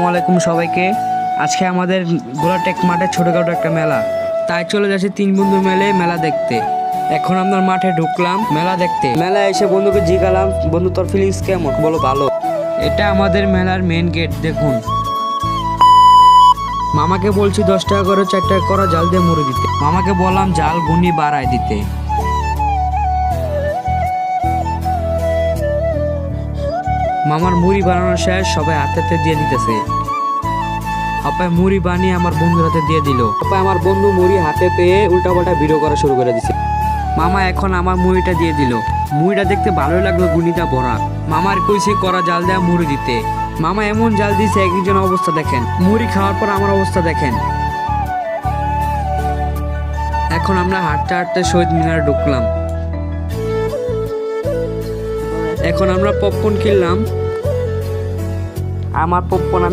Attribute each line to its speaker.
Speaker 1: আসসালামু আলাইকুম সবাইকে। আজকে আমাদের গোলাটেক মাঠে ছোটখাটো একটা মেলা, তাই চলে যাচ্ছি 3 বন্ধু মিলে মেলা দেখতে। এখন আমরা মাঠে ঢুকলাম মেলা দেখতে। মেলায় এসে বন্ধুকে জিজ্ঞালাম, বন্ধু তোর ফিলিংস কেমন? বলো ভালো। এটা আমাদের মেলার মেন গেট, দেখুন। মামাকে বলছি 10 টাকা করে 4 টাকা করা জাল দিয়ে মুড়ি দিতে। মামাকে বললাম জাল গুনি বাড়ায় দিতে। মামার মুড়ি বানানো শেষ, সবাই হাতে দিয়ে দিতেছে। আপায় মুড়ি বানিয়ে আমার বন্ধুর হাতে দিয়ে দিল। আপায় আমার বন্ধু মুড়ি হাতে পেয়ে উল্টাপাল্টা ভিডিও করা শুরু করে দিছে। মামা এখন আমার মুড়িটা দিয়ে দিল। মুড়িটা দেখতে ভালোই লাগলো, গুনিটা ভরা। মামার কইছি করা জাল দেয়া মুড়ি দিতে। মামা এমন জাল দিছে, একজন অবস্থা দেখেন। মুড়ি খাওয়ার পর আমার অবস্থা দেখেন। এখন আমরা হাঁটতে হাঁটতে শহীদ মিনারে ঢুকলাম। এখন আমরা পপকর্ন কিনলাম। আমার পপকর্ন